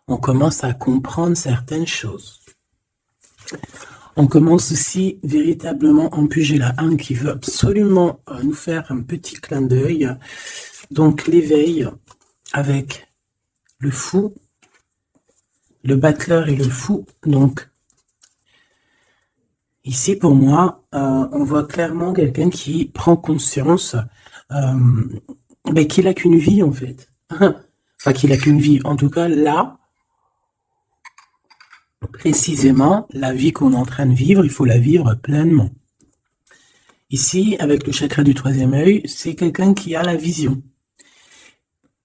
On commence à comprendre certaines choses. On commence aussi véritablement en puger la 1 qui veut absolument nous faire un petit clin d'œil. Donc l'éveil avec le fou, le battleur et le fou. Donc ici pour moi, on voit clairement quelqu'un qui prend conscience qu'il n'a qu'une vie en fait. Enfin qu'il n'a qu'une vie. En tout cas là, précisément, la vie qu'on est en train de vivre, il faut la vivre pleinement. Ici, avec le chakra du troisième œil, c'est quelqu'un qui a la vision.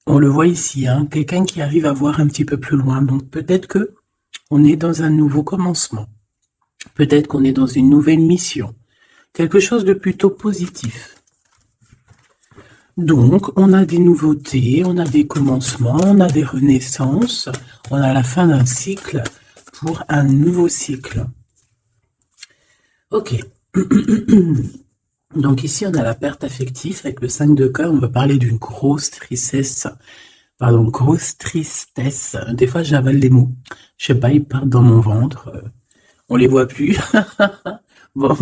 On le voit ici, hein, quelqu'un qui arrive à voir un petit peu plus loin. Donc peut-être que on est dans un nouveau commencement. Peut-être qu'on est dans une nouvelle mission. Quelque chose de plutôt positif. Donc, on a des nouveautés, on a des commencements, on a des renaissances, on a la fin d'un cycle pour un nouveau cycle. Ok. Donc ici, on a la perte affective avec le 5 de cœur. On va parler d'une grosse tristesse. Pardon, grosse tristesse. Des fois, j'avale les mots. Je sais pas, ils partent dans mon ventre. On les voit plus. Bon,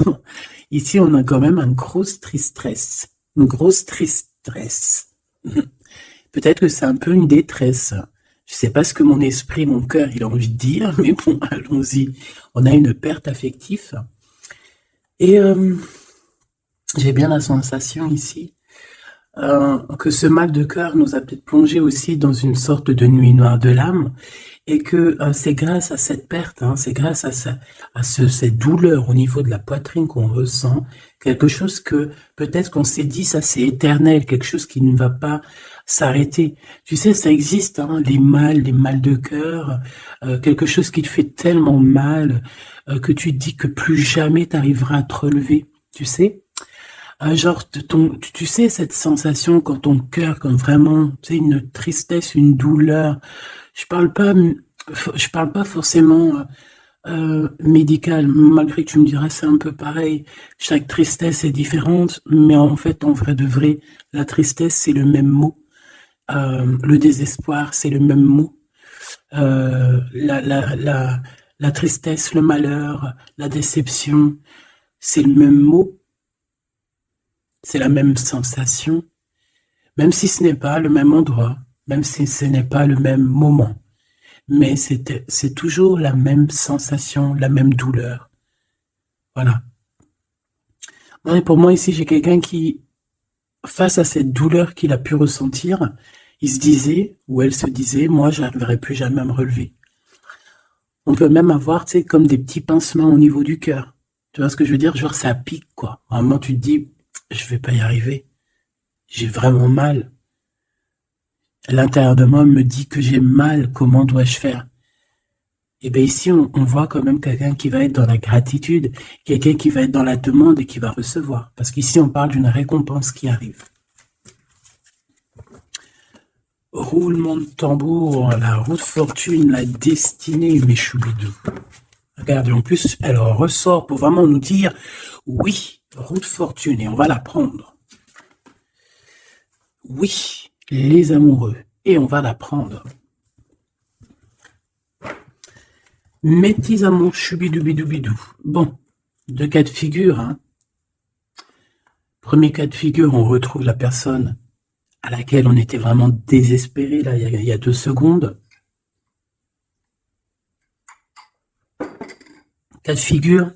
ici, on a quand même une grosse tristesse. Une grosse tristesse. Peut-être que c'est un peu une détresse. Je sais pas ce que mon esprit, mon cœur, il a envie de dire, mais bon, allons-y. On a une perte affective. Et j'ai bien la sensation ici que ce mal de cœur nous a peut-être plongé aussi dans une sorte de nuit noire de l'âme, et que c'est grâce à cette perte, hein, c'est grâce à cette douleur au niveau de la poitrine qu'on ressent, quelque chose que peut-être qu'on s'est dit, ça c'est éternel, quelque chose qui ne va pas s'arrêter. Tu sais, ça existe, hein, les mal de cœur, quelque chose qui te fait tellement mal que tu te dis que plus jamais tu arriveras à te relever, tu sais. Genre, tu sais, cette sensation quand ton cœur, comme vraiment, tu sais, une tristesse, une douleur. Je parle pas forcément médical, malgré que tu me diras c'est un peu pareil. Chaque tristesse est différente, mais en fait, en vrai de vrai, la tristesse c'est le même mot. Le désespoir c'est le même mot. La tristesse, le malheur, la déception, c'est le même mot. C'est la même sensation, même si ce n'est pas le même endroit, même si ce n'est pas le même moment. Mais c'est toujours la même sensation, la même douleur. Voilà. Et pour moi, ici, j'ai quelqu'un qui, face à cette douleur qu'il a pu ressentir, il se disait, ou elle se disait, moi, je n'arriverai plus jamais à me relever. On peut même avoir, tu sais, comme des petits pincements au niveau du cœur. Tu vois ce que je veux dire? Genre, ça pique, quoi. Vraiment, tu te dis, je vais pas y arriver. J'ai vraiment mal. L'intérieur de moi me dit que j'ai mal. Comment dois-je faire? Et bien ici, on voit quand même quelqu'un qui va être dans la gratitude, quelqu'un qui va être dans la demande et qui va recevoir. Parce qu'ici, on parle d'une récompense qui arrive. Roulement de tambour, la roue de fortune, la destinée, mes choubidous. Regardez, en plus, elle ressort pour vraiment nous dire, oui, roue de fortune, et on va la prendre. Oui, les amoureux, et on va la prendre. Mes petits amours, choubidoubidou. Bon, deux cas de figure. Hein. Premier cas de figure, on retrouve la personne à laquelle on était vraiment désespéré, là, il y a 2 secondes. Cas de figure,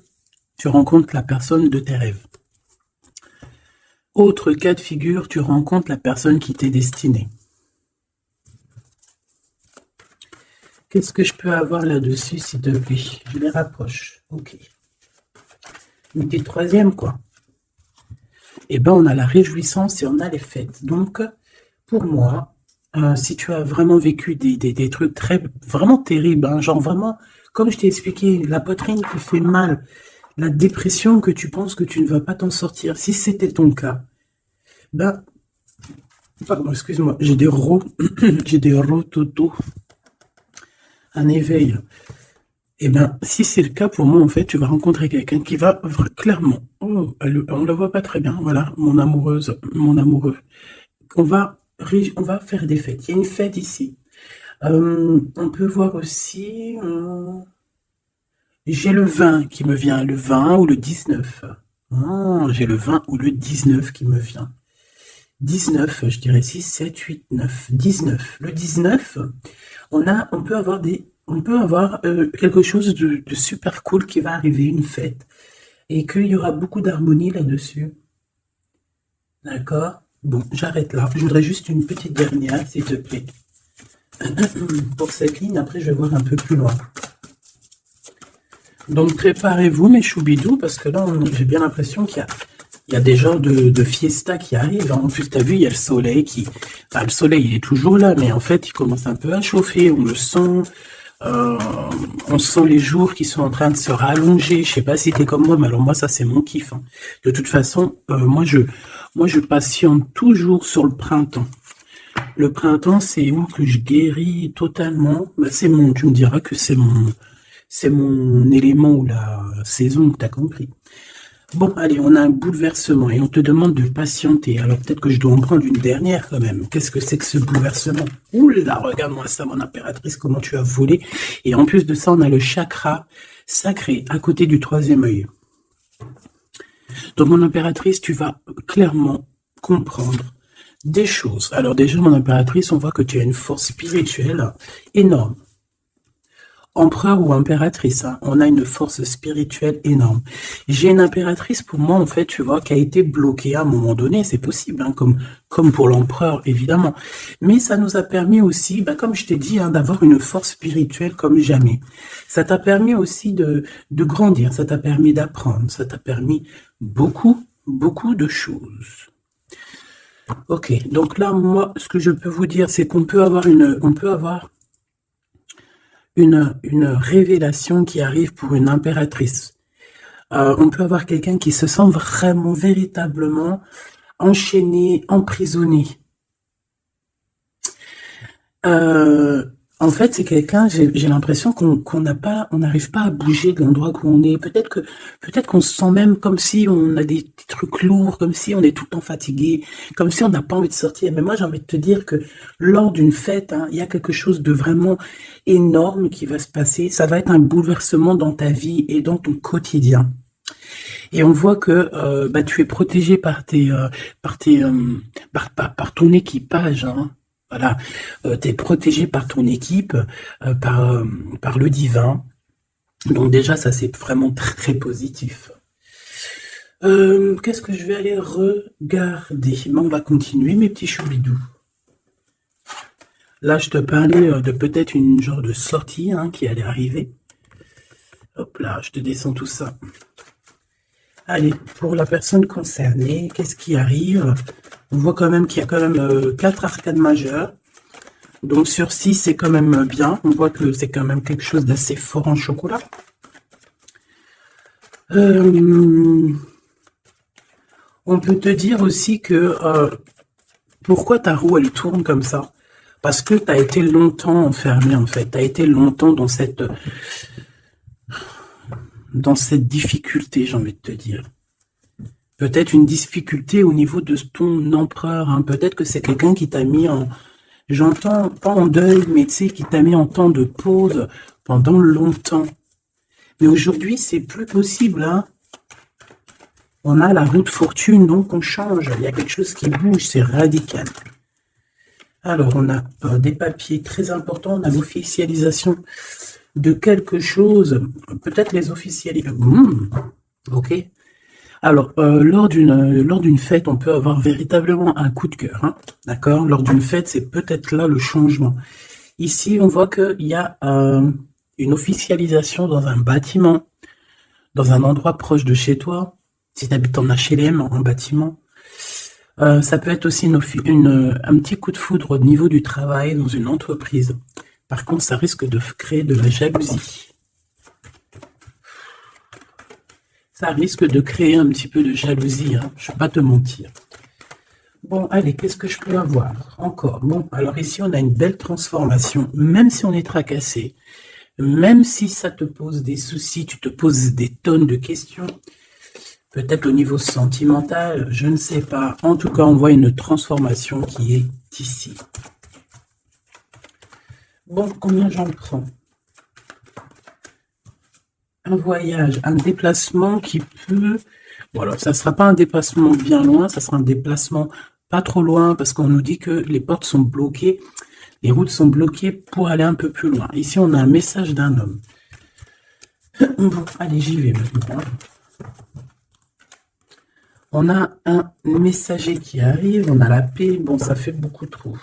tu rencontres la personne de tes rêves. Autre cas de figure, tu rencontres la personne qui t'est destinée. Qu'est-ce que je peux avoir là-dessus, s'il te plaît? Je les rapproche. Ok. Une petite troisième, quoi. Eh ben, on a la réjouissance et on a les fêtes. Donc, pour moi, si tu as vraiment vécu des trucs vraiment terribles, hein, genre vraiment, comme je t'ai expliqué, la poitrine qui fait mal, la dépression que tu penses que tu ne vas pas t'en sortir, si c'était ton cas, ben, pardon, excuse-moi, j'ai des rototos, un éveil. Eh bien, si c'est le cas pour moi, en fait, tu vas rencontrer quelqu'un qui va clairement, on ne la voit pas très bien, voilà, mon amoureux, on va faire des fêtes. Il y a une fête ici. On peut voir aussi... j'ai le 20 qui me vient, le 20 ou le 19. Ah, j'ai le 20 ou le 19 qui me vient. 19, je dirais 6, 7, 8, 9, 19. Le 19, on peut avoir quelque chose de super cool qui va arriver, une fête, et qu'il y aura beaucoup d'harmonie là-dessus. D'accord? Bon, j'arrête là. Je voudrais juste une petite dernière, s'il te plaît. Pour cette ligne, après je vais voir un peu plus loin. Donc préparez-vous mes choubidous, parce que là j'ai bien l'impression qu'il y a des genres de fiesta qui arrivent. En plus, tu as vu, il y a le soleil qui... Enfin, le soleil, il est toujours là, mais en fait, il commence un peu à chauffer. On le sent. On sent les jours qui sont en train de se rallonger. Je sais pas si tu es comme moi, mais alors moi, ça, c'est mon kiff. Hein. De toute façon, moi, je patiente toujours sur le printemps. Le printemps, c'est où que je guéris totalement. Bah, tu me diras que c'est mon élément ou la saison, tu as compris. Bon, allez, on a un bouleversement et on te demande de patienter. Alors peut-être que je dois en prendre une dernière quand même. Qu'est-ce que c'est que ce bouleversement? Ouh là, regarde-moi ça, mon impératrice, comment tu as volé. Et en plus de ça, on a le chakra sacré à côté du troisième œil. Donc mon impératrice, tu vas clairement comprendre des choses. Alors déjà, mon impératrice, on voit que tu as une force spirituelle énorme. Empereur ou impératrice, hein, on a une force spirituelle énorme. J'ai une impératrice pour moi, en fait, tu vois, qui a été bloquée à un moment donné, c'est possible, hein, comme pour l'empereur, évidemment. Mais ça nous a permis aussi, bah, comme je t'ai dit, hein, d'avoir une force spirituelle comme jamais. Ça t'a permis aussi de grandir, ça t'a permis d'apprendre, ça t'a permis beaucoup, beaucoup de choses. Ok, donc là, moi, ce que je peux vous dire, c'est qu'on peut avoir une révélation qui arrive pour une impératrice. On peut avoir quelqu'un qui se sent vraiment, véritablement enchaîné, emprisonné. En fait, c'est quelqu'un, j'ai l'impression qu'on n'arrive pas à bouger de l'endroit où on est. Peut-être qu'on se sent même comme si on a des trucs lourds, comme si on est tout le temps fatigué, comme si on n'a pas envie de sortir. Mais moi, j'ai envie de te dire que lors d'une fête, hein, il y a quelque chose de vraiment énorme qui va se passer. Ça va être un bouleversement dans ta vie et dans ton quotidien. Et on voit que bah, tu es protégé par ton équipage, hein. Voilà, tu es protégé par ton équipe, par le divin. Donc déjà, ça c'est vraiment très positif. Qu'est-ce que je vais aller regarder? Ben, on va continuer, mes petits choubidous. Là, je te parlais de peut-être une genre de sortie hein, qui allait arriver. Hop là, je te descends tout ça. Allez, pour la personne concernée, qu'est-ce qui arrive? On voit quand même qu'il y a quand même 4 arcades majeures. Donc sur 6, c'est quand même bien. On voit que c'est quand même quelque chose d'assez fort en chocolat. On peut te dire aussi que pourquoi ta roue elle tourne comme ça? Parce que tu as été longtemps enfermé en fait. Tu as été longtemps dans cette difficulté, j'ai envie de te dire. Peut-être une difficulté au niveau de ton empereur. Hein. Peut-être que c'est quelqu'un qui t'a mis en... J'entends pas en deuil, mais tu sais, qui t'a mis en temps de pause pendant longtemps. Mais aujourd'hui, c'est plus possible. Hein. On a la roue de fortune, donc on change. Il y a quelque chose qui bouge, c'est radical. Alors, on a des papiers très importants. On a l'officialisation de quelque chose. Peut-être les officialisations. Ok. Alors, lors d'une fête, on peut avoir véritablement un coup de cœur. Hein, d'accord? Lors d'une fête, c'est peut-être là le changement. Ici, on voit qu'il y a une officialisation dans un bâtiment, dans un endroit proche de chez toi. Si tu habites en HLM, en bâtiment. Ça peut être aussi un petit coup de foudre au niveau du travail dans une entreprise. Par contre, ça risque de créer de la jalousie. Ça risque de créer un petit peu de jalousie, hein, je ne vais pas te mentir. Bon, allez, qu'est-ce que je peux avoir encore? Bon, alors ici, on a une belle transformation, même si on est tracassé, même si ça te pose des soucis, tu te poses des tonnes de questions, peut-être au niveau sentimental, je ne sais pas. En tout cas, on voit une transformation qui est ici. Bon, combien j'en prends? Un voyage, un déplacement qui peut... Voilà, ça ne sera pas un déplacement bien loin, ça sera un déplacement pas trop loin parce qu'on nous dit que les portes sont bloquées, les routes sont bloquées pour aller un peu plus loin. Ici, on a un message d'un homme. Bon, allez, j'y vais maintenant. On a un messager qui arrive, on a la paix. Bon, ça fait beaucoup trop.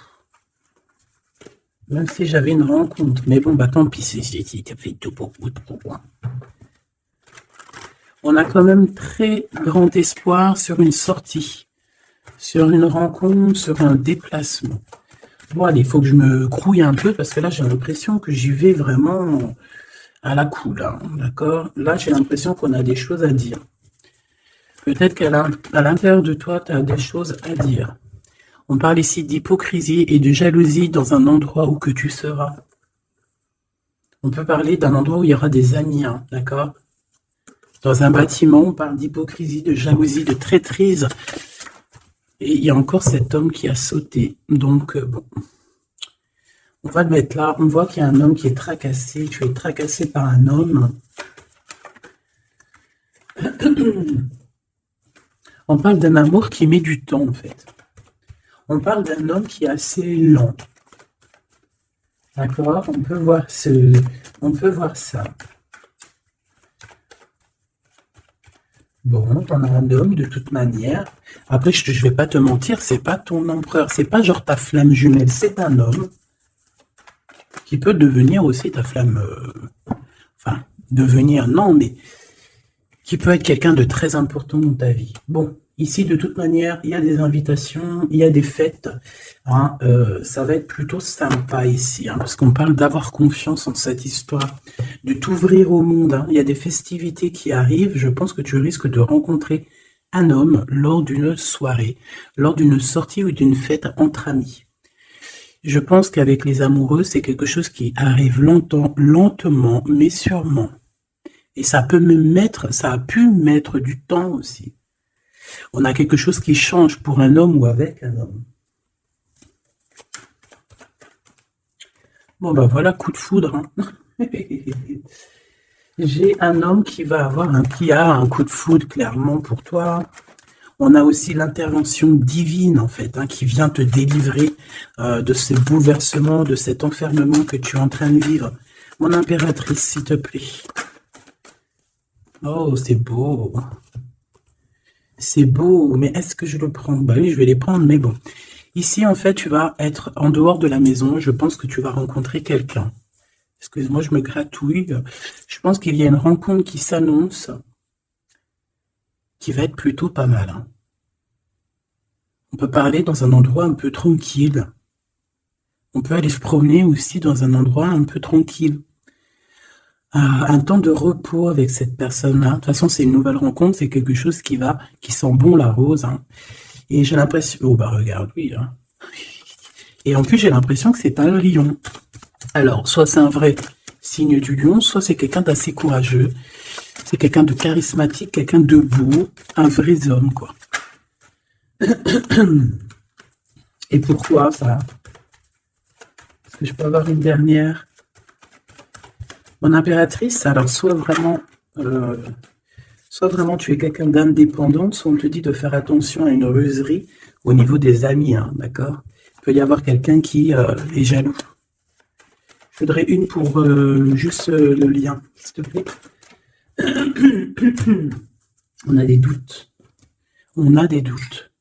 Même si j'avais une rencontre. Mais bon, bah tant pis, ça fait tout beaucoup trop. On a quand même très grand espoir sur une sortie, sur une rencontre, sur un déplacement. Bon, allez, il faut que je me grouille un peu parce que là, j'ai l'impression que j'y vais vraiment à la cool, hein, d'accord? Là, j'ai l'impression qu'on a des choses à dire. Peut-être qu'à l'intérieur de toi, tu as des choses à dire. On parle ici d'hypocrisie et de jalousie dans un endroit où que tu seras. On peut parler d'un endroit où il y aura des amis, hein, d'accord? Dans un bâtiment, on parle d'hypocrisie, de jalousie, de traîtrise. Et il y a encore cet homme qui a sauté. Donc, bon, on va le mettre là. On voit qu'il y a un homme qui est tracassé. Tu es tracassé par un homme. On parle d'un amour qui met du temps, en fait. On parle d'un homme qui est assez lent. D'accord? On peut voir ça. Bon, on a un homme de toute manière. Après, je vais pas te mentir, c'est pas ton empereur, c'est pas genre ta flamme jumelle, c'est un homme qui peut devenir aussi ta flamme. Enfin, devenir, non, mais qui peut être quelqu'un de très important dans ta vie. Bon, ici, de toute manière, il y a des invitations, il y a des fêtes. Hein, ça va être plutôt sympa ici, hein, parce qu'on parle d'avoir confiance en cette histoire, de t'ouvrir au monde. Hein. Il y a des festivités qui arrivent. Je pense que tu risques de rencontrer un homme lors d'une soirée, lors d'une sortie ou d'une fête entre amis. Je pense qu'avec les amoureux, c'est quelque chose qui arrive lentement, mais sûrement. Et ça a pu mettre du temps aussi. On a quelque chose qui change pour un homme ou avec un homme. Bon, ben voilà, coup de foudre. Hein. J'ai un homme qui a un coup de foudre clairement pour toi. On a aussi l'intervention divine, en fait, hein, qui vient te délivrer de ces bouleversements, de cet enfermement que tu es en train de vivre. Mon impératrice, s'il te plaît. Oh, c'est beau. C'est beau, mais est-ce que je le prends? Bah oui, je vais les prendre, mais bon. Ici, en fait, tu vas être en dehors de la maison. Je pense que tu vas rencontrer quelqu'un. Excuse-moi, je me gratouille. Je pense qu'il y a une rencontre qui s'annonce, qui va être plutôt pas mal. Hein. On peut parler dans un endroit un peu tranquille. On peut aller se promener aussi dans un endroit un peu tranquille. Un temps de repos avec cette personne-là. De toute façon, c'est une nouvelle rencontre, c'est quelque chose qui sent bon la rose. Hein. Et j'ai l'impression... Oh, bah regarde, oui. Hein. Et en plus, j'ai l'impression que c'est un lion. Alors, soit c'est un vrai signe du lion, soit c'est quelqu'un d'assez courageux. C'est quelqu'un de charismatique, quelqu'un de beau, un vrai homme, quoi. Et pourquoi ça? Est-ce que je peux avoir une dernière? Mon impératrice, alors soit vraiment tu es quelqu'un d'indépendant, soit on te dit de faire attention à une ruserie au niveau des amis, hein, d'accord? Il peut y avoir quelqu'un qui est jaloux. Je voudrais une pour juste le lien, s'il te plaît. On a des doutes. On a des doutes.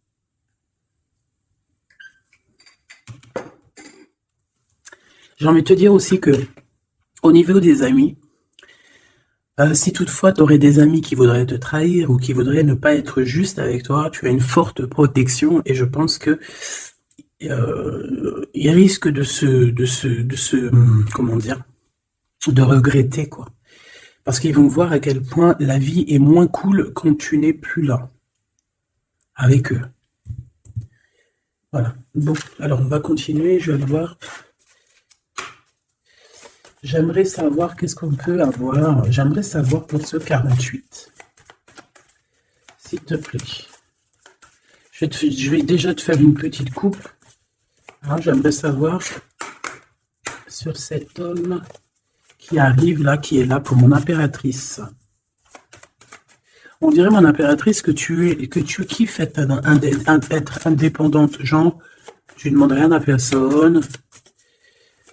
J'ai envie de te dire aussi que au niveau des amis, si toutefois tu aurais des amis qui voudraient te trahir ou qui voudraient ne pas être juste avec toi, tu as une forte protection et je pense que ils risquent comment dire, de regretter, quoi. Parce qu'ils vont voir à quel point la vie est moins cool quand tu n'es plus là avec eux. Voilà. Bon, alors on va continuer, je vais aller voir. J'aimerais savoir qu'est-ce qu'on peut avoir. J'aimerais savoir pour ce 48. S'il te plaît. Je vais déjà te faire une petite coupe. Hein, j'aimerais savoir sur cet homme qui arrive là, qui est là pour mon impératrice. On dirait, mon impératrice, que tu kiffes être indépendante. Genre, tu ne demandes rien à personne.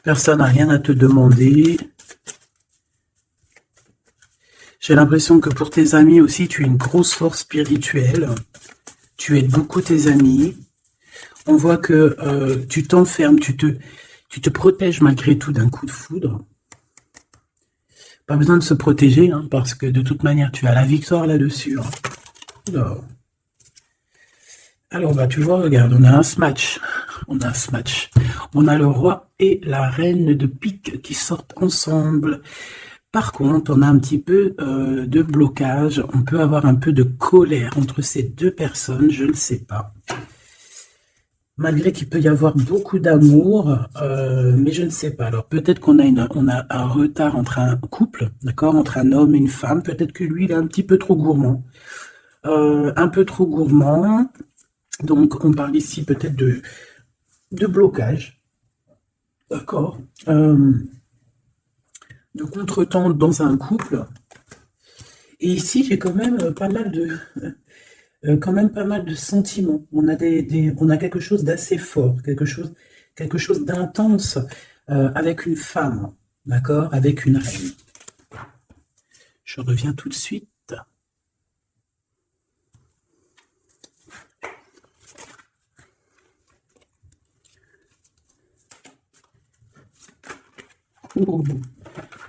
Personne n'a rien à te demander. J'ai l'impression que pour tes amis aussi, tu as une grosse force spirituelle. Tu aides beaucoup tes amis. On voit que tu t'enfermes, tu te protèges malgré tout d'un coup de foudre. Pas besoin de se protéger, hein, parce que de toute manière, tu as la victoire là-dessus. Hein. Alors, bah, tu vois, regarde, on a un smash. On a un smash. On a le roi et la reine de pique qui sortent ensemble. Par contre, on a un petit peu de blocage. On peut avoir un peu de colère entre ces deux personnes, je ne sais pas. Malgré qu'il peut y avoir beaucoup d'amour, mais je ne sais pas. Alors peut-être qu'on a un retard entre un couple, d'accord, entre un homme et une femme. Peut-être que lui, il est un petit peu trop gourmand. Un peu trop gourmand. Donc on parle ici peut-être de blocage. D'accord. De contretemps dans un couple. Et ici, j'ai quand même pas mal de... sentiments. On a on a quelque chose d'assez fort, quelque chose d'intense avec une femme, d'accord, avec une reine. Je reviens tout de suite.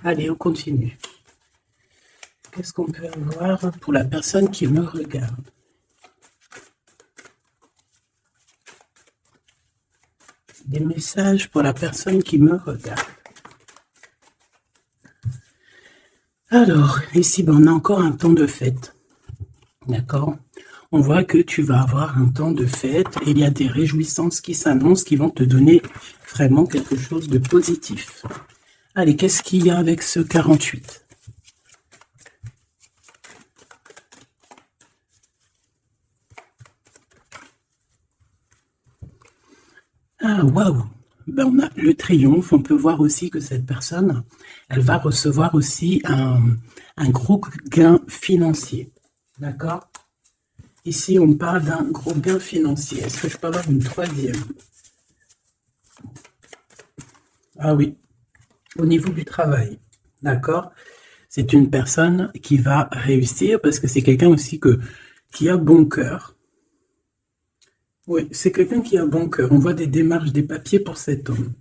Allez, on continue. Qu'est-ce qu'on peut avoir pour la personne qui me regarde? Des messages pour la personne qui me regarde. Alors, ici, ben, on a encore un temps de fête. D'accord? On voit que tu vas avoir un temps de fête et il y a des réjouissances qui s'annoncent qui vont te donner vraiment quelque chose de positif. Allez, qu'est-ce qu'il y a avec ce 48? Ah, waouh! Ben, on a le triomphe. On peut voir aussi que cette personne, elle va recevoir aussi un gros gain financier. D'accord? Ici, on parle d'un gros gain financier. Est-ce que je peux avoir une troisième? Ah oui, au niveau du travail. D'accord? C'est une personne qui va réussir parce que c'est quelqu'un aussi qui a bon cœur. Oui, c'est quelqu'un qui a bon cœur. On voit des démarches, des papiers pour cet homme.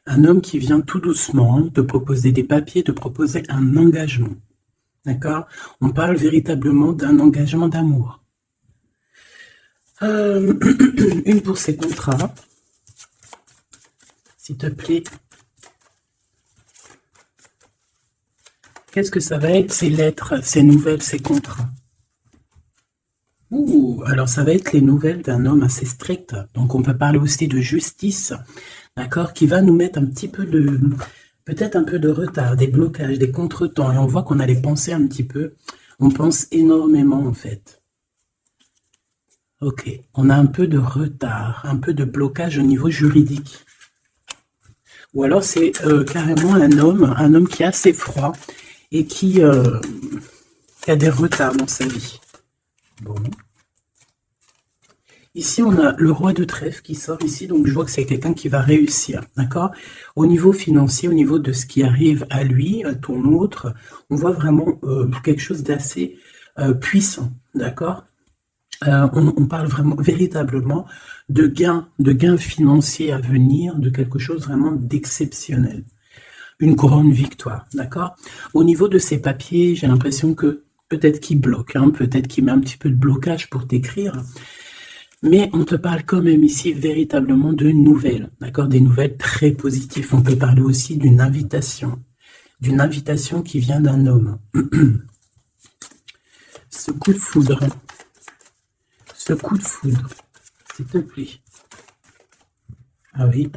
Un homme qui vient tout doucement te proposer des papiers, te proposer un engagement. D'accord? On parle véritablement d'un engagement d'amour. Une pour ses contrats. S'il te plaît. Qu'est-ce que ça va être, ces lettres, ces nouvelles, ces contrats? Ouh, alors ça va être les nouvelles d'un homme assez strict. Donc on peut parler aussi de justice, d'accord, qui va nous mettre un petit peu de, peut-être un peu de retard, des blocages, des contretemps. Et on voit qu'on a les pensées un petit peu. On pense énormément en fait. Ok, on a un peu de retard, un peu de blocage au niveau juridique. Ou alors c'est carrément un homme qui est assez froid et qui a des retards dans sa vie. Bon. Ici, on a le roi de trèfle qui sort ici, donc je vois que c'est quelqu'un qui va réussir, d'accord? Au niveau financier, au niveau de ce qui arrive à lui, à ton autre, on voit vraiment quelque chose d'assez puissant, d'accord? On parle vraiment, véritablement, de gains financiers à venir, de quelque chose vraiment d'exceptionnel. Une grande victoire, d'accord? Au niveau de ces papiers, j'ai l'impression que peut-être qu'il bloque, hein, peut-être qu'il met un petit peu de blocage pour t'écrire, mais on te parle quand même ici véritablement de nouvelles, d'accord? Des nouvelles très positives. On peut parler aussi d'une invitation qui vient d'un homme. Ce coup de foudre, s'il te plaît. Ah oui,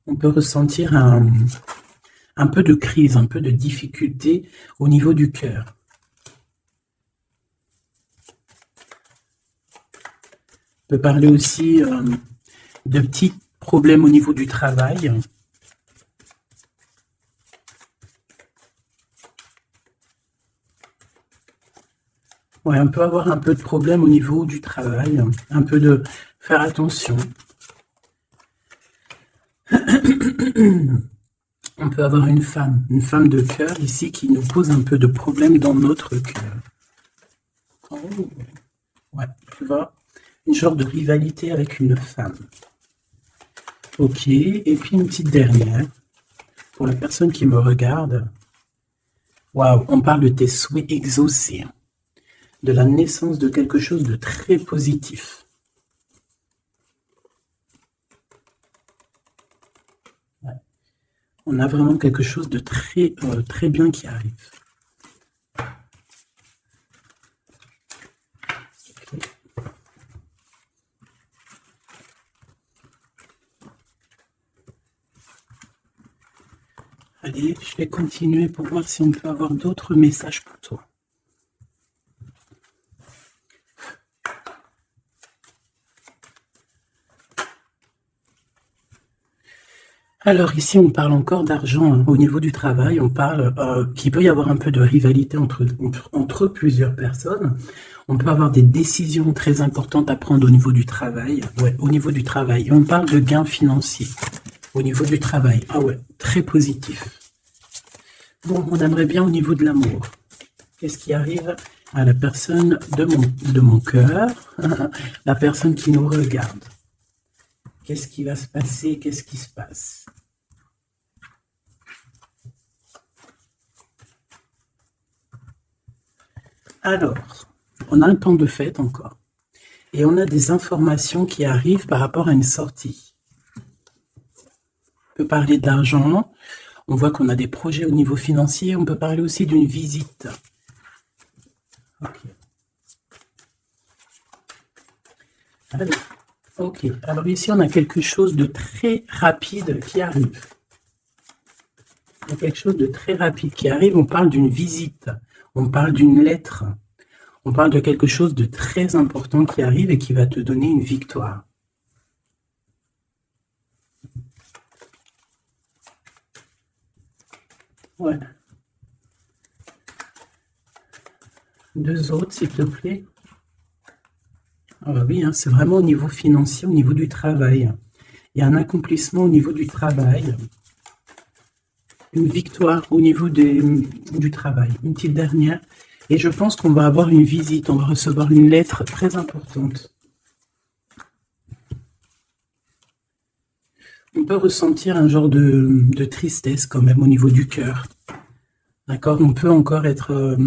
on peut ressentir un peu de crise, un peu de difficulté au niveau du cœur. On peut parler aussi de petits problèmes au niveau du travail. Ouais, on peut avoir un peu de problème au niveau du travail, un peu de faire attention. On peut avoir une femme de cœur ici qui nous pose un peu de problème dans notre cœur. Oh, ouais, tu vois, une genre de rivalité avec une femme. Ok, et puis une petite dernière, pour la personne qui me regarde. Waouh, on parle de tes souhaits exaucés, de la naissance de quelque chose de très positif. Ouais. On a vraiment quelque chose de très, très bien qui arrive. Okay. Allez, je vais continuer pour voir si on peut avoir d'autres messages pour toi. Alors ici, on parle encore d'argent, hein. Au niveau du travail, on parle qu'il peut y avoir un peu de rivalité entre plusieurs personnes. On peut avoir des décisions très importantes à prendre au niveau du travail. Ouais, au niveau du travail. Et on parle de gains financiers au niveau du travail. Ah ouais, très positif. Bon, on aimerait bien au niveau de l'amour. Qu'est-ce qui arrive à la personne de mon cœur, la personne qui nous regarde? Qu'est-ce qui va se passer? Qu'est-ce qui se passe? Alors, on a un temps de fête encore. Et on a des informations qui arrivent par rapport à une sortie. On peut parler d'argent. On voit qu'on a des projets au niveau financier. On peut parler aussi d'une visite. Okay. Ok, alors ici on a quelque chose de très rapide qui arrive. Il y a quelque chose de très rapide qui arrive, on parle d'une visite, on parle d'une lettre, on parle de quelque chose de très important qui arrive et qui va te donner une victoire. Ouais. Deux autres, s'il te plaît. Ah bah oui, hein, c'est vraiment au niveau financier, au niveau du travail. Il y a un accomplissement au niveau du travail. Une victoire au niveau du travail. Une petite dernière. Et je pense qu'on va avoir une visite, on va recevoir une lettre très importante. On peut ressentir un genre de tristesse quand même au niveau du cœur. D'accord? On peut encore être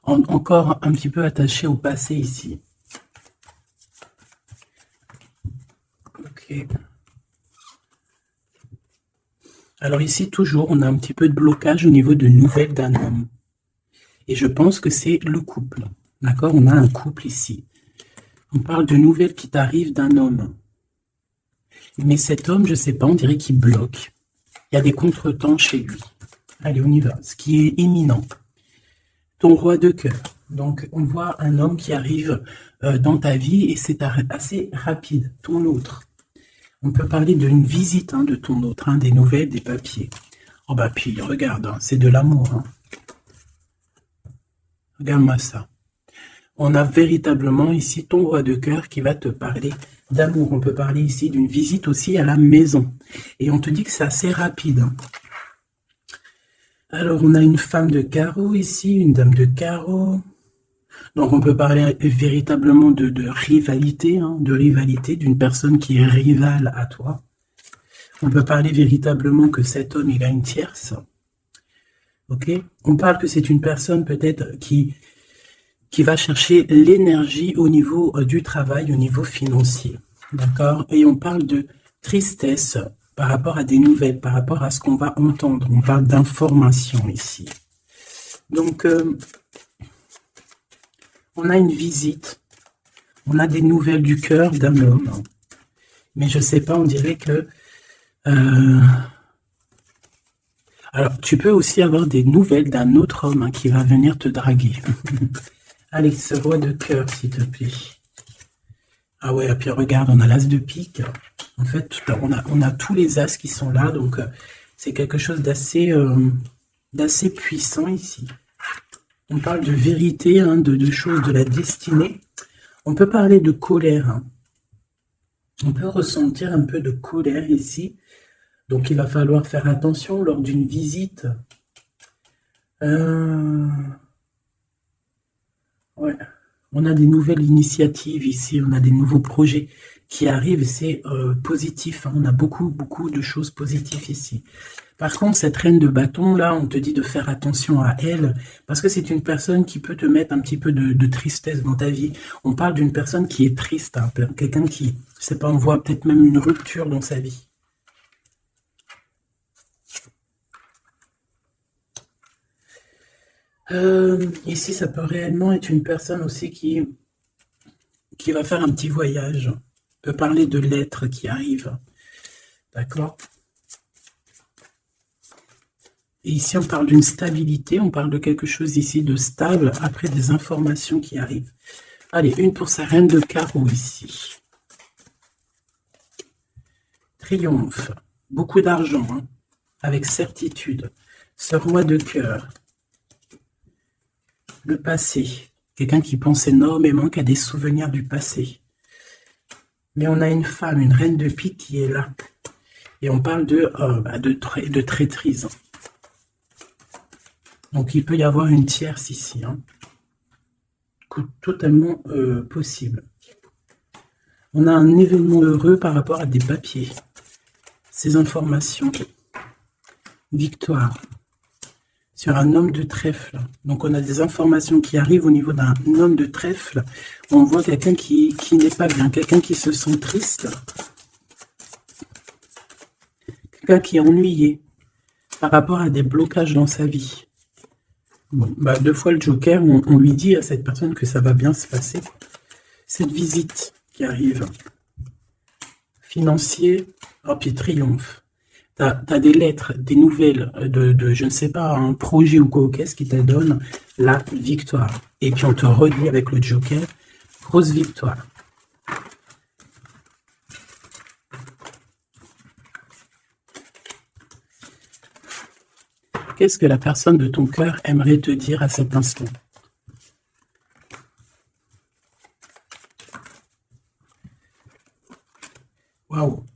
encore un petit peu attaché au passé ici. Ok. Alors ici, toujours, on a un petit peu de blocage au niveau de nouvelles d'un homme. Et je pense que c'est le couple. D'accord? On a un couple ici. On parle de nouvelles qui t'arrivent d'un homme. Mais cet homme, je ne sais pas, on dirait qu'il bloque. Il y a des contretemps chez lui. Allez, on y va. Ce qui est imminent. Ton roi de cœur. Donc, on voit un homme qui arrive dans ta vie et c'est assez rapide. Ton autre. On peut parler d'une visite de ton autre, des nouvelles, des papiers. Oh bah puis, regarde, c'est de l'amour. Regarde-moi ça. On a véritablement ici ton roi de cœur qui va te parler d'amour. On peut parler ici d'une visite aussi à la maison. Et on te dit que c'est assez rapide. Alors, on a une femme de carreau ici, une dame de carreau. Donc, on peut parler véritablement de rivalité, d'une personne qui est rivale à toi. On peut parler véritablement que cet homme, il a une tierce. Ok? On parle que c'est une personne peut-être qui va chercher l'énergie au niveau du travail, au niveau financier. D'accord? Et on parle de tristesse par rapport à des nouvelles, par rapport à ce qu'on va entendre. On parle d'information ici. Donc, on a une visite. On a des nouvelles du cœur d'un homme. Mais je sais pas, on dirait que... Alors, tu peux aussi avoir des nouvelles d'un autre homme qui va venir te draguer. Allez, ce roi de cœur, s'il te plaît. Ah ouais, et puis regarde, on a l'as de pique. En fait, on a tous les as qui sont là, donc c'est quelque chose d'assez puissant ici. On parle de vérité, hein, de choses de la destinée. On peut parler de colère. Hein. On peut ressentir un peu de colère ici. Donc, il va falloir faire attention lors d'une visite. Ouais. On a des nouvelles initiatives ici, on a des nouveaux projets qui arrivent et c'est positif. Hein. On a beaucoup de choses positives ici. Par contre, cette reine de bâton, là, on te dit de faire attention à elle, parce que c'est une personne qui peut te mettre un petit peu de tristesse dans ta vie. On parle d'une personne qui est triste, hein, quelqu'un qui, je sais pas, on voit peut-être même une rupture dans sa vie. Ici, ça peut réellement être une personne aussi qui va faire un petit voyage. On peut parler de lettres qui arrivent. D'accord? Et ici, on parle d'une stabilité, on parle de quelque chose ici de stable, après des informations qui arrivent. Allez, une pour sa reine de carreau ici. Triomphe, beaucoup d'argent, hein, avec certitude. Ce roi de cœur. Le passé, quelqu'un qui pense énormément, qui a des souvenirs du passé. Mais on a une femme, une reine de pique qui est là. Et on parle de traîtrise. Donc, il peut y avoir une tierce ici. Hein. Totalement possible. On a un événement heureux par rapport à des papiers. Ces informations. Victoire. Sur un homme de trèfle. Donc, on a des informations qui arrivent au niveau d'un homme de trèfle. On voit quelqu'un qui n'est pas bien. Quelqu'un qui se sent triste. Quelqu'un qui est ennuyé par rapport à des blocages dans sa vie. Bon, bah, 2 fois le joker, on lui dit à cette personne que ça va bien se passer. Cette visite qui arrive. Financier, oh, puis triomphe. Tu as des lettres, des nouvelles de je ne sais pas, un projet ou quoi, qu'est-ce qui te donne la victoire. Et puis on te redit avec le joker, grosse victoire. Qu'est-ce que la personne de ton cœur aimerait te dire à cet instant? Waouh!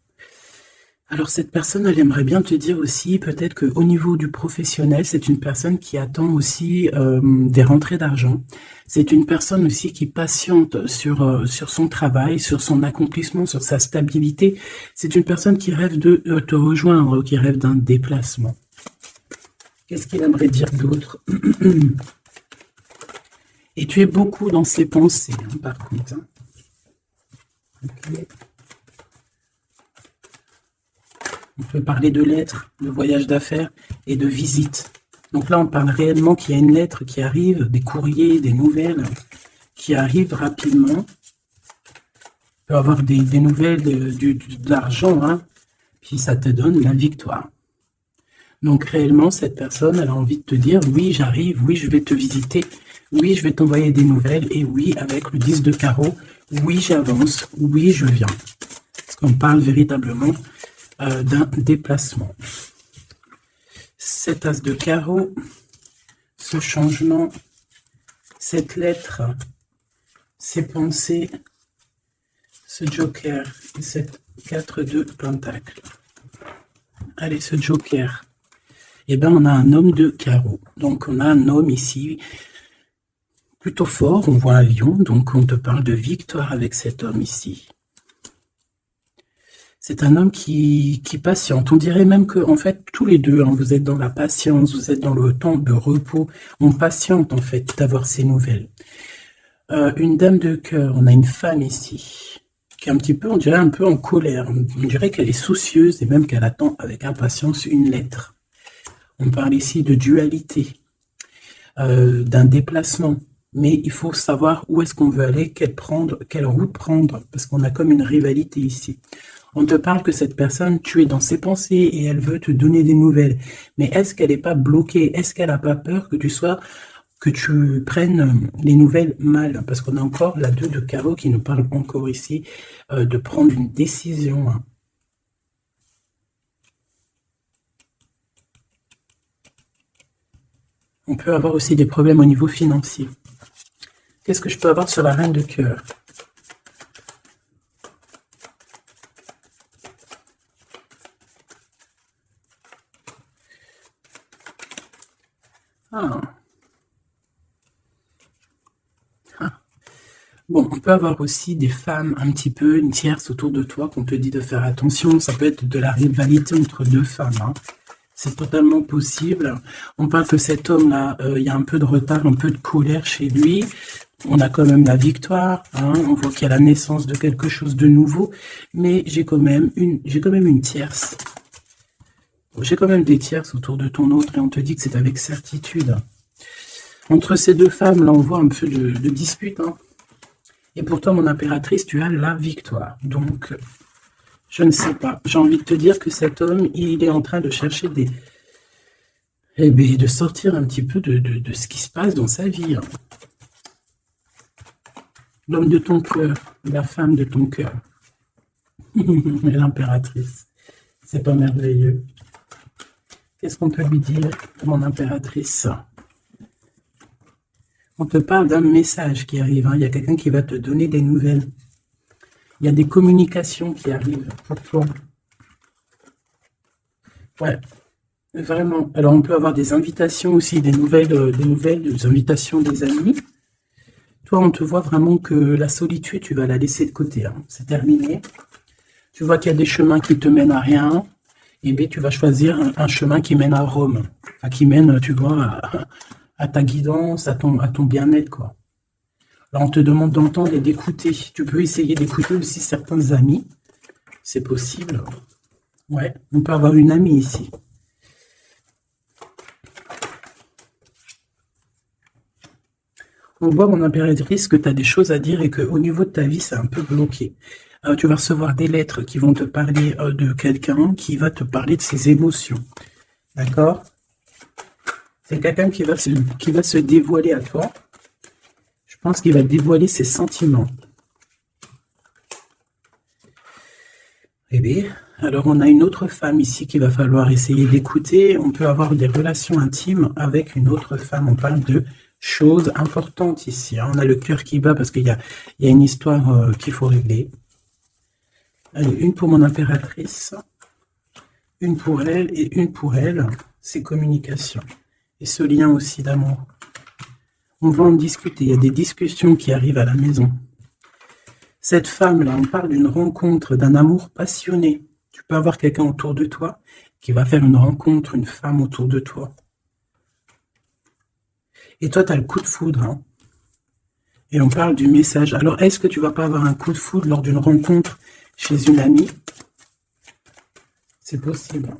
Alors cette personne, elle aimerait bien te dire aussi, peut-être qu'au niveau du professionnel, c'est une personne qui attend aussi des rentrées d'argent. C'est une personne aussi qui patiente sur son travail, sur son accomplissement, sur sa stabilité. C'est une personne qui rêve de te rejoindre, qui rêve d'un déplacement. Qu'est-ce qu'il aimerait dire d'autre? Et tu es beaucoup dans ses pensées, hein, par contre. Hein. Okay. On peut parler de lettres, de voyage d'affaires et de visites. Donc là, on parle réellement qu'il y a une lettre qui arrive, des courriers, des nouvelles qui arrivent rapidement. On peut avoir des nouvelles de l'argent, hein, puis ça te donne la victoire. Donc réellement, cette personne, elle a envie de te dire, oui, j'arrive, oui, je vais te visiter, oui, je vais t'envoyer des nouvelles, et oui, avec le 10 de carreau, oui, j'avance, oui, je viens. Parce qu'on parle véritablement d'un déplacement. Cet as de carreau, ce changement, cette lettre, ces pensées, ce joker et cette 4 de pentacle. Allez, ce joker. Eh bien, on a un homme de carreau. Donc, on a un homme ici plutôt fort. On voit un lion. Donc, on te parle de victoire avec cet homme ici. C'est un homme qui patiente. On dirait même que, en fait, tous les deux, hein, vous êtes dans la patience, vous êtes dans le temps de repos. On patiente, en fait, d'avoir ces nouvelles. Une dame de cœur. On a une femme ici qui est un petit peu, on dirait un peu en colère. On dirait qu'elle est soucieuse et même qu'elle attend avec impatience une lettre. On parle ici de dualité, d'un déplacement. Mais il faut savoir où est-ce qu'on veut aller, quelle route prendre, parce qu'on a comme une rivalité ici. On te parle que cette personne, tu es dans ses pensées et elle veut te donner des nouvelles. Mais est-ce qu'elle n'est pas bloquée? Est-ce qu'elle n'a pas peur que tu prennes les nouvelles mal? Parce qu'on a encore la 2 de carreau qui nous parle encore ici de prendre une décision. Hein. On peut avoir aussi des problèmes au niveau financier. Qu'est-ce que je peux avoir sur la reine de cœur? Ah. Ah. Bon, on peut avoir aussi des femmes un petit peu, une tierce autour de toi qu'on te dit de faire attention. Ça peut être de la rivalité entre deux femmes, hein. C'est totalement possible. On parle que cet homme-là, il y a un peu de retard, un peu de colère chez lui. On a quand même la victoire, hein. On voit qu'il y a la naissance de quelque chose de nouveau. Mais j'ai quand même une tierce. J'ai quand même des tierces autour de ton autre et on te dit que c'est avec certitude. Entre ces deux femmes, là, on voit un peu de dispute, hein. Et pour toi, mon impératrice, tu as la victoire. Donc, je ne sais pas. J'ai envie de te dire que cet homme, il est en train de chercher de sortir un petit peu de ce qui se passe dans sa vie, hein. L'homme de ton cœur, la femme de ton cœur. L'impératrice. C'est pas merveilleux. Qu'est-ce qu'on peut lui dire, mon impératrice? On te parle d'un message qui arrive, hein. Il y a quelqu'un qui va te donner des nouvelles. Il y a des communications qui arrivent pour toi. Ouais, vraiment. Alors, on peut avoir des invitations aussi, des invitations des amis. Toi, on te voit vraiment que la solitude, tu vas la laisser de côté, hein. C'est terminé. Tu vois qu'il y a des chemins qui te mènent à rien. Et bien, tu vas choisir un chemin qui mène à Rome. Enfin, qui mène, tu vois, à ta guidance, à ton bien-être, quoi. Là, on te demande d'entendre et d'écouter. Tu peux essayer d'écouter aussi certains amis. C'est possible. Ouais, on peut avoir une amie ici. On voit, mon impératrice, que tu as des choses à dire et qu'au niveau de ta vie, c'est un peu bloqué. Tu vas recevoir des lettres qui vont te parler de quelqu'un qui va te parler de ses émotions. D'accord? C'est quelqu'un qui va se dévoiler à toi. Je pense qu'il va dévoiler ses sentiments. Eh bien, alors on a une autre femme ici qu'il va falloir essayer d'écouter. On peut avoir des relations intimes avec une autre femme. On parle de choses importantes ici, hein. On a le cœur qui bat parce qu'il y a une histoire qu'il faut régler. Allez, une pour mon impératrice, une pour elle et une pour elle. C'est communication. Et ce lien aussi d'amour. On va en discuter. Il y a des discussions qui arrivent à la maison. Cette femme-là, on parle d'une rencontre, d'un amour passionné. Tu peux avoir quelqu'un autour de toi qui va faire une rencontre, une femme autour de toi. Et toi, tu as le coup de foudre, hein. Et on parle du message. Alors, est-ce que tu vas pas avoir un coup de foudre lors d'une rencontre chez une amie? C'est possible.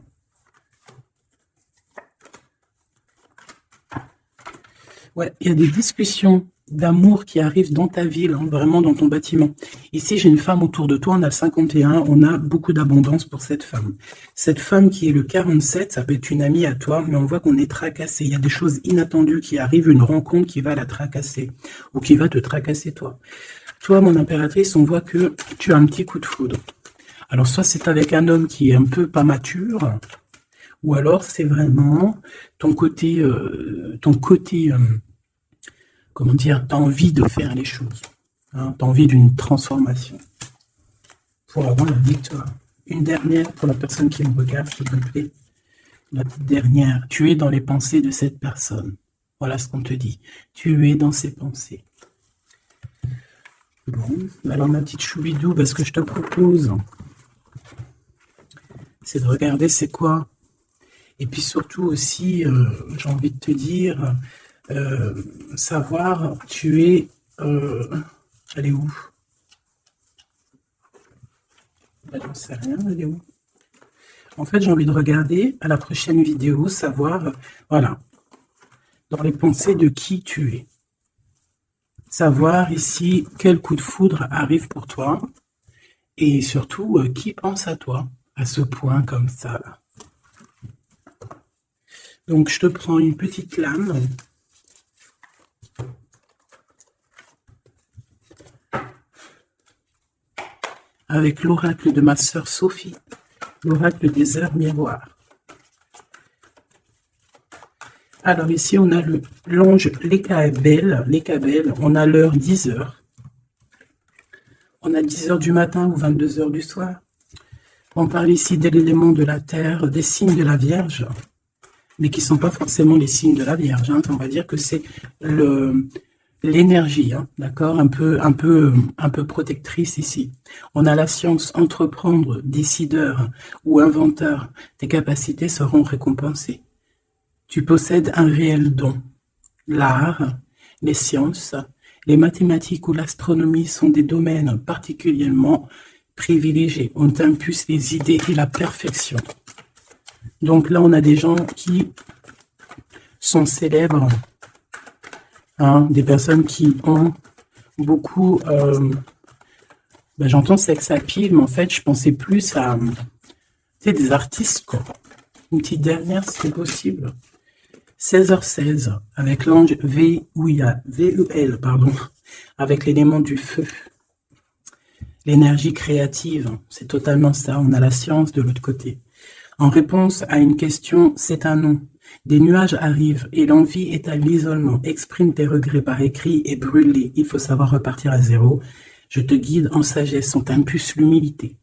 Ouais, il y a des discussions d'amour qui arrivent dans ta ville, hein, vraiment dans ton bâtiment. Ici, j'ai une femme autour de toi, on a le 51, on a beaucoup d'abondance pour cette femme. Cette femme qui est le 47, ça peut être une amie à toi, mais on voit qu'on est tracassé. Il y a des choses inattendues qui arrivent, une rencontre qui va la tracasser, ou qui va te tracasser toi. Toi, mon impératrice, on voit que tu as un petit coup de foudre. Alors, soit c'est avec un homme qui est un peu pas mature, ou alors c'est vraiment ton côté, comment dire, tu as envie de faire les choses, hein, tu as envie d'une transformation pour avoir la victoire. Une dernière pour la personne qui me regarde, s'il te plaît. La petite dernière, tu es dans les pensées de cette personne. Voilà ce qu'on te dit. Tu es dans ses pensées. Bon, alors ma petite choubidou, ce que je te propose, c'est de regarder c'est quoi. Et puis surtout aussi, j'ai envie de te dire, savoir, tu es... elle est où? J'en sais rien, elle est où? En fait, j'ai envie de regarder à la prochaine vidéo, savoir, voilà, dans les pensées de qui tu es. Savoir ici quel coup de foudre arrive pour toi. Et surtout, qui pense à toi, à ce point comme ça, là. Donc, je te prends une petite lame. Avec l'oracle de ma sœur Sophie, l'oracle des heures miroirs. Alors ici, on a l'ange Lekabel. On a l'heure 10 heures. On a 10 heures du matin ou 22 heures du soir. On parle ici de l'élément de la terre, des signes de la Vierge, mais qui ne sont pas forcément les signes de la Vierge. Hein. On va dire que c'est l'énergie, hein, d'accord, un peu protectrice ici. On a la science, entreprendre, décideur ou inventeur. Tes capacités seront récompensées. Tu possèdes un réel don. L'art, les sciences, les mathématiques ou l'astronomie sont des domaines particulièrement privilégiés. On t'impulse les idées et la perfection. Donc là, on a des gens qui sont célèbres, hein, des personnes qui ont beaucoup... j'entends sex appeal, mais en fait, je pensais plus à des artistes, quoi. Une petite dernière, si c'est possible. 16h16, avec l'ange VUL, pardon, avec l'élément du feu. L'énergie créative, c'est totalement ça. On a la science de l'autre côté. En réponse à une question, c'est un non. Des nuages arrivent et l'envie est à l'isolement. Exprime tes regrets par écrit et brûle-les. Il faut savoir repartir à zéro. Je te guide en sagesse, on t'impulse l'humilité.